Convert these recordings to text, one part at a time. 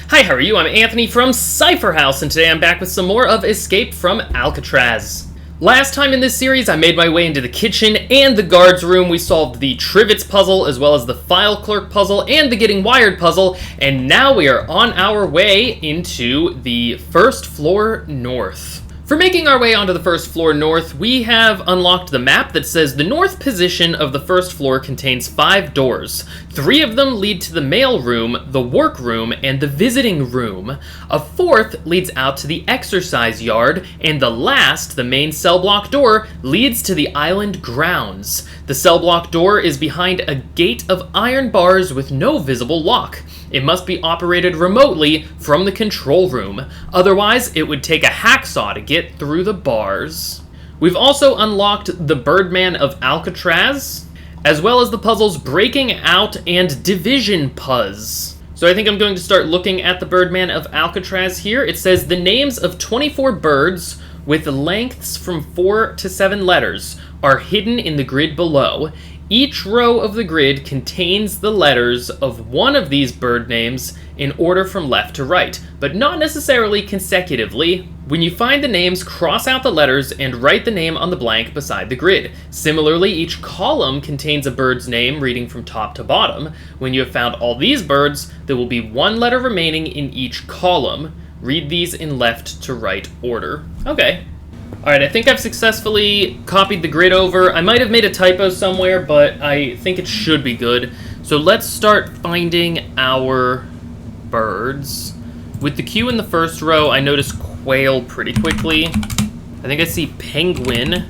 Hi, how are you? I'm Anthony from Cypher House, and today I'm back with some more of Escape from Alcatraz. Last time in this series, I made my way into the kitchen and the guard's room. We solved the Trivets puzzle, as well as the File Clerk puzzle and the Getting Wired puzzle, and now we are on our way into the first floor north. For making our way onto the first floor north, we have unlocked the map that says the north position of the first floor contains 5 doors. 3 of them lead to the mail room, the work room, and the visiting room. A 4th leads out to the exercise yard, and the last, the main cell block door, leads to the island grounds. The cell block door is behind a gate of iron bars with no visible lock. It must be operated remotely from the control room. Otherwise, it would take a hacksaw to get through the bars. We've also unlocked the Birdman of Alcatraz, as well as the puzzles Breaking Out and Division Puzz. So I think I'm going to start looking at the Birdman of Alcatraz here. It says the names of 24 birds with lengths from 4 to 7 letters are hidden in the grid below. Each row of the grid contains the letters of one of these bird names in order from left to right, but not necessarily consecutively. When you find the names, cross out the letters and write the name on the blank beside the grid. Similarly, each column contains a bird's name reading from top to bottom. When you have found all these birds, there will be 1 letter remaining in each column. Read these in left to right order. Okay. Alright, I think I've successfully copied the grid over. I might have made a typo somewhere, but I think it should be good. So let's start finding our birds. With the Q in the first row, I notice quail pretty quickly. I think I see penguin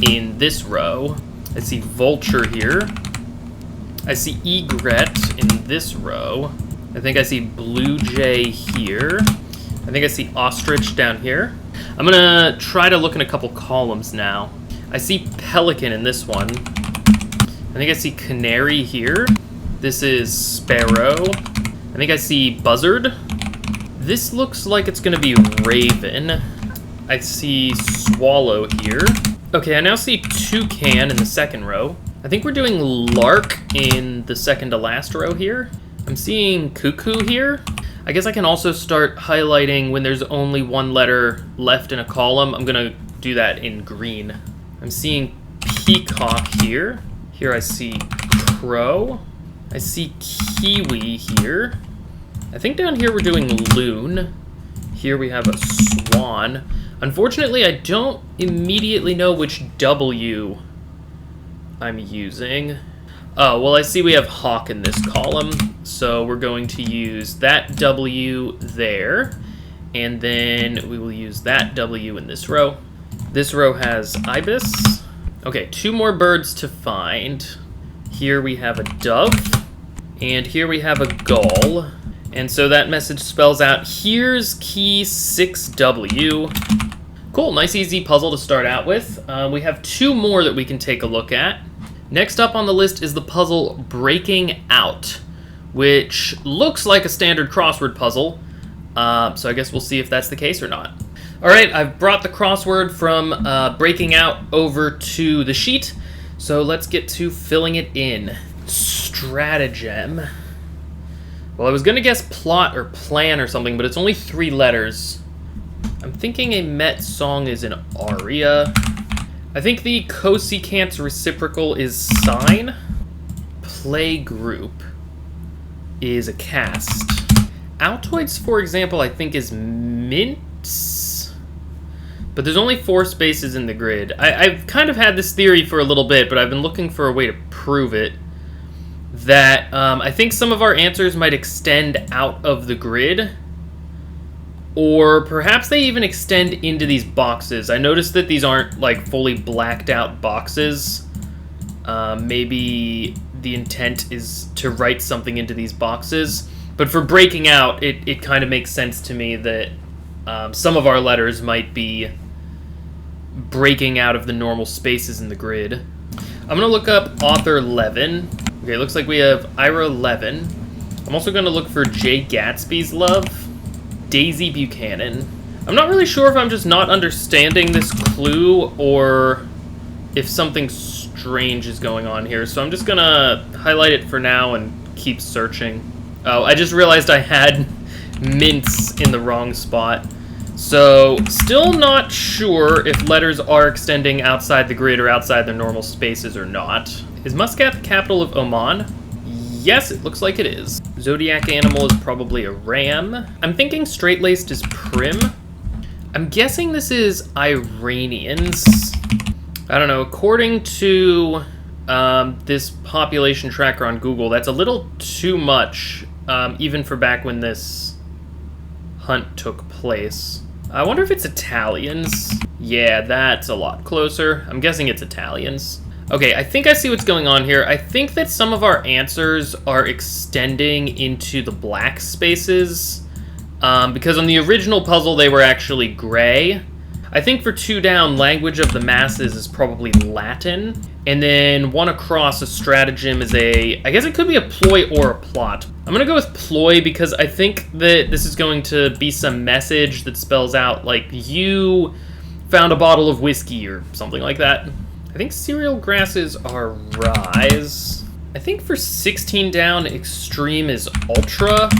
in this row. I see vulture here. I see egret in this row. I think I see blue jay here. I think I see ostrich down here. I'm gonna try to look in a couple columns now. I see pelican in this one. I think I see canary here. This is sparrow. I think I see buzzard. This looks like it's gonna be raven. I see swallow here. Okay, I now see toucan in the second row. I think we're doing lark in the second to last row here. I'm seeing cuckoo here. I guess I can also start highlighting when there's only 1 letter left in a column. I'm gonna do that in green. I'm seeing peacock here. Here I see crow. I see kiwi here. I think down here we're doing loon. Here we have a swan. Unfortunately, I don't immediately know which W I'm using. Oh, well, I see we have hawk in this column, so we're going to use that W there, and then we will use that W in this row. This row has ibis. Okay, 2 more birds to find. Here we have a dove, and here we have a gull, and so that message spells out, here's key 6W. Cool, nice easy puzzle to start out with. We have 2 more that we can take a look at. Next up on the list is the puzzle Breaking Out, which looks like a standard crossword puzzle, so I guess we'll see if that's the case or not. Alright, I've brought the crossword from Breaking Out over to the sheet, so let's get to filling it in. Stratagem. Well, I was going to guess plot or plan or something, but it's only 3 letters. I'm thinking a Met song is an aria. I think the cosecant's reciprocal is sine. Play group is a cast. Altoids, for example, I think is mints. But there's only 4 spaces in the grid. I've kind of had this theory for a little bit, but I've been looking for a way to prove it. That I think some of our answers might extend out of the grid. Or perhaps they even extend into these boxes. I noticed that these aren't like fully blacked out boxes. Maybe the intent is to write something into these boxes. But for breaking out, it kind of makes sense to me that some of our letters might be breaking out of the normal spaces in the grid. I'm going to look up author Levin. Okay, looks like we have Ira Levin. I'm also going to look for Jay Gatsby's Love. Daisy Buchanan. I'm not really sure if I'm just not understanding this clue or if something strange is going on here, so I'm just gonna highlight it for now and keep searching. Oh, I just realized I had mints in the wrong spot. So, still not sure if letters are extending outside the grid or outside their normal spaces or not. Is Muscat the capital of Oman? Yes, it looks like it is. Zodiac animal is probably a ram. I'm thinking straight-laced is prim. I'm guessing this is Iranians. I don't know, according to this population tracker on Google, that's a little too much, even for back when this hunt took place. I wonder if it's Italians. Yeah, that's a lot closer. I'm guessing it's Italians. Okay, I think I see what's going on here. I think that some of our answers are extending into the black spaces, because on the original puzzle they were actually gray. I think for 2 down, language of the masses is probably Latin, and then 1 across, a stratagem is I guess it could be a ploy or a plot. I'm gonna go with ploy because I think that this is going to be some message that spells out, like, you found a bottle of whiskey or something like that. I think cereal grasses are rise. I think for 16 down, extreme is ultra,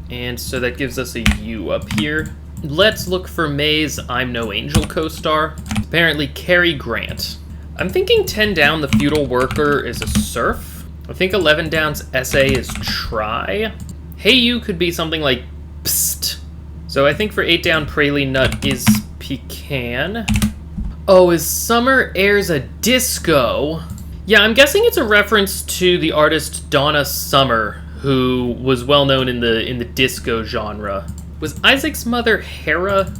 and so that gives us a U up here. Let's look for May's I'm No Angel co-star. Apparently Cary Grant. I'm thinking 10 down, the feudal worker is a serf. I think 11 down's essay is try. Hey you could be something like psst. So I think for 8 down, praline nut is pecan. Oh, is Summer Airs a Disco? Yeah, I'm guessing it's a reference to the artist Donna Summer, who was well known in the disco genre. Was Isaac's mother Hera?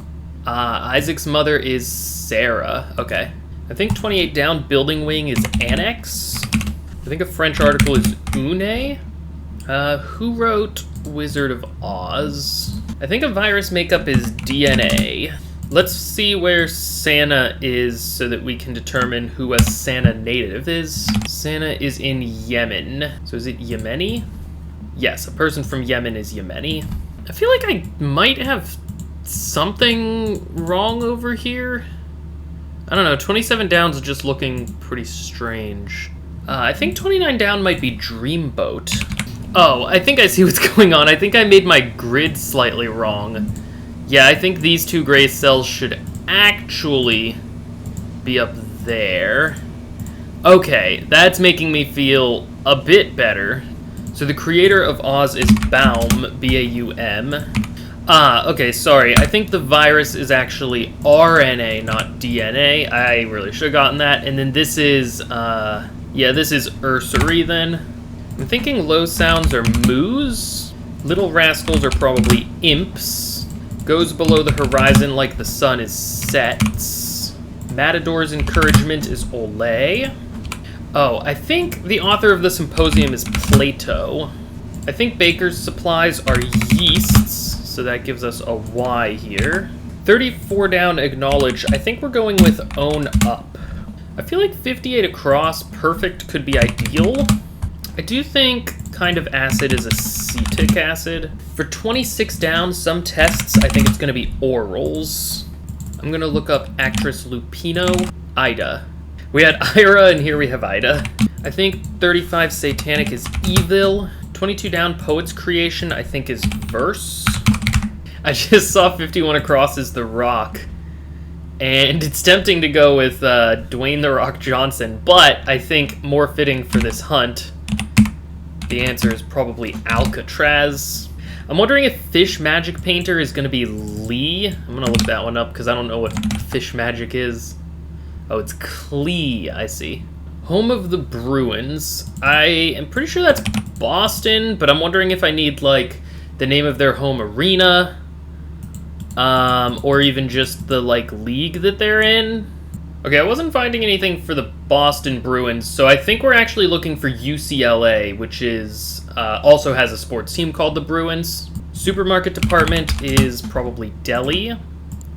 Isaac's mother is Sarah. Okay. I think 28 down, building wing is annex. I think a French article is une. Who wrote Wizard of Oz? I think a virus makeup is DNA. Let's see where Santa is so that we can determine who a Santa native is. Santa is in Yemen. So is it Yemeni? Yes, a person from Yemen is Yemeni. I feel like I might have something wrong over here. I don't know, 27 down's just looking pretty strange. I think 29 down might be Dreamboat. Oh, I think I see what's going on. I think I made my grid slightly wrong. Yeah, I think these 2 gray cells should actually be up there. Okay, that's making me feel a bit better. So the creator of Oz is Baum, B-A-U-M. Okay, sorry. I think the virus is actually RNA, not DNA. I really should have gotten that. And then this is, yeah, this is Ursary then. I'm thinking low sounds are moos. Little rascals are probably imps. Goes below the horizon like the sun is sets. Matador's encouragement is Olay. Oh, I think the author of the symposium is Plato. I think baker's supplies are yeasts, so that gives us a Y here. 34 down, acknowledge. I think we're going with own up. I feel like 58 across, perfect could be ideal. I do think kind of acid is acetic acid. For 26 down, some tests, I think it's going to be orals. I'm going to look up actress Lupino. Ida. We had Ira, and here we have Ida. I think 35 satanic is evil. 22 down, poet's creation, I think is verse. I just saw 51 across is The Rock. And it's tempting to go with Dwayne The Rock Johnson, but I think more fitting for this hunt, the answer is probably Alcatraz. I'm wondering if Fish Magic Painter is going to be Lee. I'm going to look that one up because I don't know what Fish Magic is. Oh, it's Clee, I see. Home of the Bruins. I am pretty sure that's Boston, but I'm wondering if I need, like, the name of their home arena, or even just the, like, league that they're in. Okay, I wasn't finding anything for the Boston Bruins, so I think we're actually looking for UCLA, which is also has a sports team called the Bruins. Supermarket department is probably Delhi.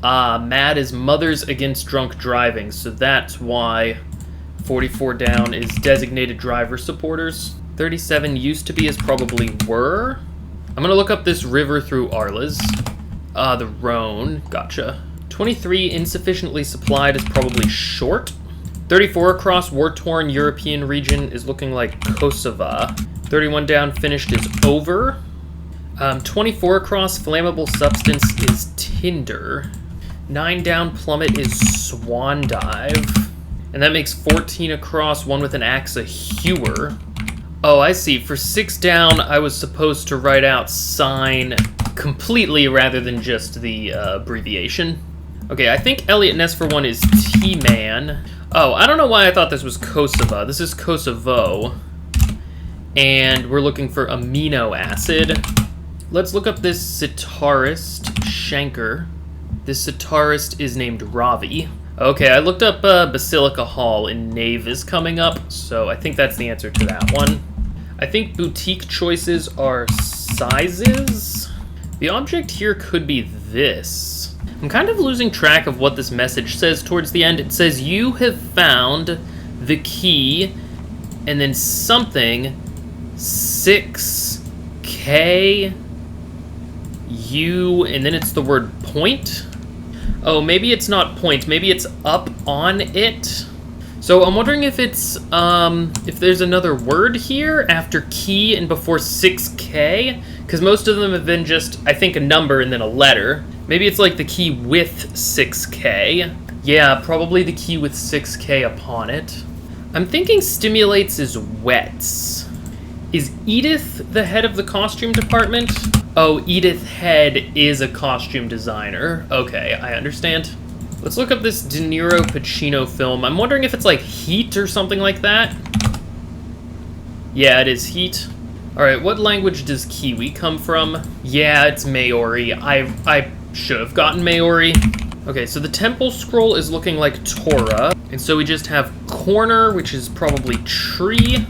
MAD is Mothers Against Drunk Driving, so that's why 44 down is designated driver supporters. 37 used to be is probably were. I'm going to look up this river through Arles. The Rhone, gotcha. 23 insufficiently supplied is probably short. 34 across war-torn European region is looking like Kosovo. 31 down finished is over. 24 across, flammable substance is tinder. 9 down, plummet is swan dive. And that makes 14 across, one with an axe, a hewer. Oh, I see. For 6 down, I was supposed to write out sign completely rather than just the abbreviation. Okay, I think Elliot Ness for 1 is T-Man. Oh, I don't know why I thought this was Kosovo. This is Kosovo. And we're looking for amino acid. Let's look up this sitarist, Shanker. This sitarist is named Ravi. Okay, I looked up Basilica Hall in Nave is coming up, so I think that's the answer to that one. I think boutique choices are sizes. The object here could be this. I'm kind of losing track of what this message says towards the end. It says, you have found the key, and then something, 6K, U, and then it's the word point. Oh, maybe it's not point, maybe it's up on it. So I'm wondering if it's, if there's another word here after key and before 6K, because most of them have been just, I think, a number and then a letter. Maybe it's like the key with 6K. Yeah, probably the key with 6K upon it. I'm thinking stimulates is wets. Is Edith the head of the costume department? Oh, Edith Head is a costume designer. Okay, I understand. Let's look up this De Niro Pacino film. I'm wondering if it's like Heat or something like that. Yeah, it is Heat. Alright, what language does Kiwi come from? Yeah, it's Maori. I should have gotten Maori. Okay, so the temple scroll is looking like Torah. And so we just have corner, which is probably tree.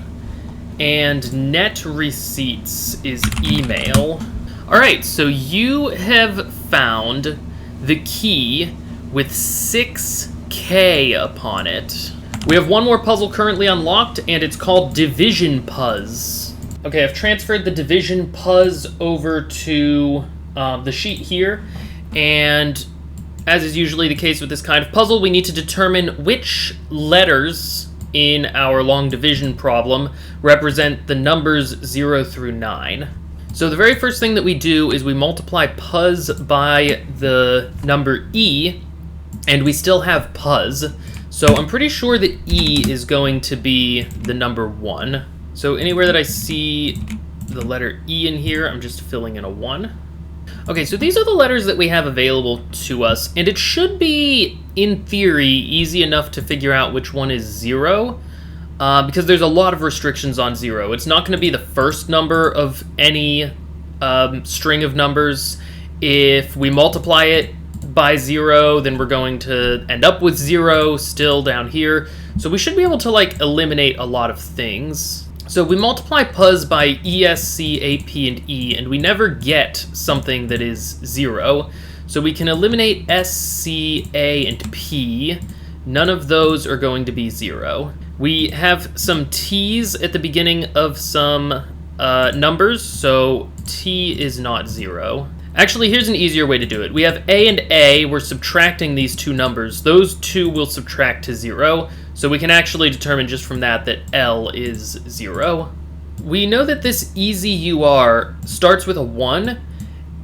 And net receipts is email. Alright, so you have found the key with 6K upon it. We have one more puzzle currently unlocked, and it's called Division Puzz. Okay, I've transferred the Division Puzz over to the sheet here, and as is usually the case with this kind of puzzle, we need to determine which letters in our long division problem represent the numbers 0 through 9. So the very first thing that we do is we multiply Puzz by the number E, and we still have Puzz. So I'm pretty sure that E is going to be the number 1. So anywhere that I see the letter E in here, I'm just filling in a 1. Okay, so these are the letters that we have available to us, and it should be, in theory, easy enough to figure out which one is 0, because there's a lot of restrictions on 0. It's not going to be the first number of any string of numbers. If we multiply it by 0, then we're going to end up with 0 still down here. So we should be able to, like, eliminate a lot of things. So we multiply Puzz by E, S, C, A, P, and E, and we never get something that is 0. So we can eliminate S, C, A, and P. None of those are going to be 0. We have some T's at the beginning of some numbers, so T is not 0. Actually, here's an easier way to do it. We have A and A, we're subtracting these two numbers. Those two will subtract to 0, so we can actually determine just from that that L is 0. We know that this EZUR starts with a 1,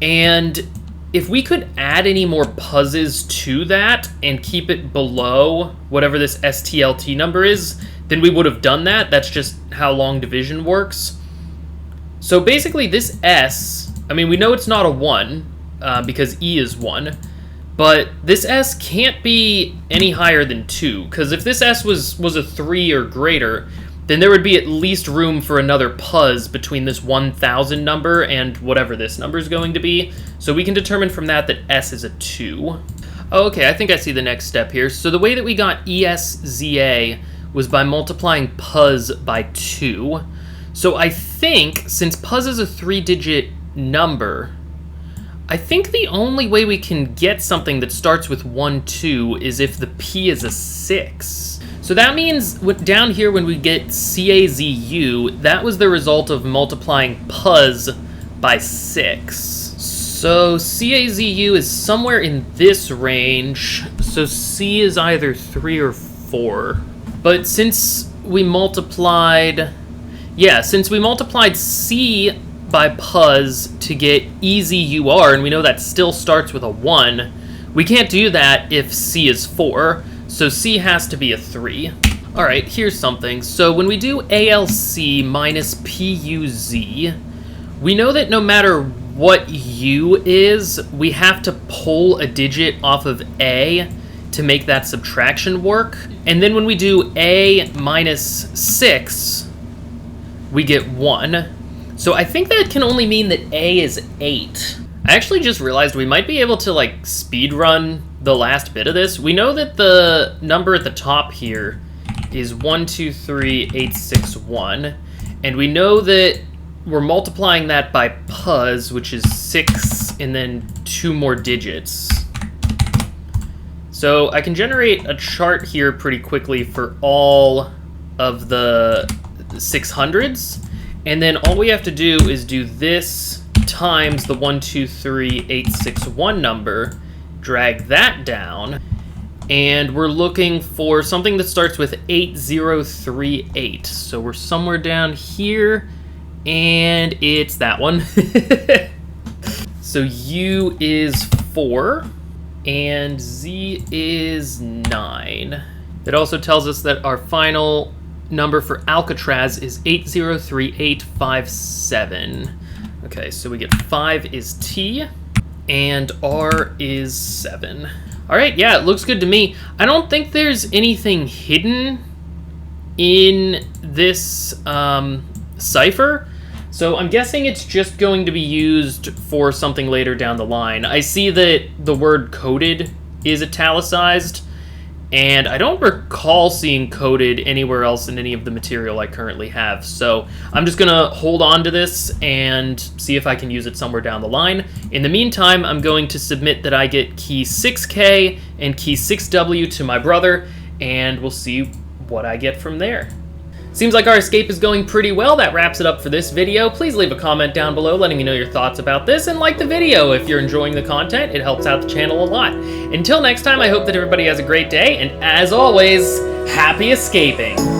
and if we could add any more puzzes to that and keep it below whatever this STLT number is, then we would have done that. That's just how long division works. So basically this S, I mean, we know it's not a 1, because E is 1, but this S can't be any higher than 2, because if this S was a 3 or greater, then there would be at least room for another Puzz between this 1000 number and whatever this number is going to be. So we can determine from that that S is a 2. Okay, I think I see the next step here. So the way that we got ESZA was by multiplying Puzz by 2. So I think, since Puzz is a 3-digit number, I think the only way we can get something that starts with 1, 2 is if the P is a 6. So that means down here when we get CAZU, that was the result of multiplying Puzz by 6. So CAZU is somewhere in this range, so C is either 3 or 4. But since we multiplied C by puz to get easy UR, and we know that still starts with a 1. We can't do that if C is 4, so C has to be a 3. Alright, here's something. So when we do ALC minus PUZ, we know that no matter what U is, we have to pull a digit off of A to make that subtraction work. And then when we do A minus 6, we get 1. So I think that can only mean that A is 8. I actually just realized we might be able to, like, speed run the last bit of this. We know that the number at the top here is 123,861, and we know that we're multiplying that by puz, which is 6 and then 2 more digits. So I can generate a chart here pretty quickly for all of the 600s, and then all we have to do is do this times the 123,861 number, drag that down, and we're looking for something that starts with 8038. So we're somewhere down here, and it's that one. So U is 4, and Z is 9. It also tells us that our final number for Alcatraz is 803857. Okay, so we get 5 is T, and R is 7. All right, yeah, it looks good to me. I don't think there's anything hidden in this cipher, so I'm guessing it's just going to be used for something later down the line. I see that the word coded is italicized, and I don't recall seeing coded anywhere else in any of the material I currently have, so I'm just gonna hold on to this and see if I can use it somewhere down the line. In the meantime, I'm going to submit that I get key 6K and key 6W to my brother, and we'll see what I get from there. Seems like our escape is going pretty well. That wraps it up for this video. Please leave a comment down below letting me know your thoughts about this, and like the video if you're enjoying the content. It helps out the channel a lot. Until next time, I hope that everybody has a great day, and as always, happy escaping!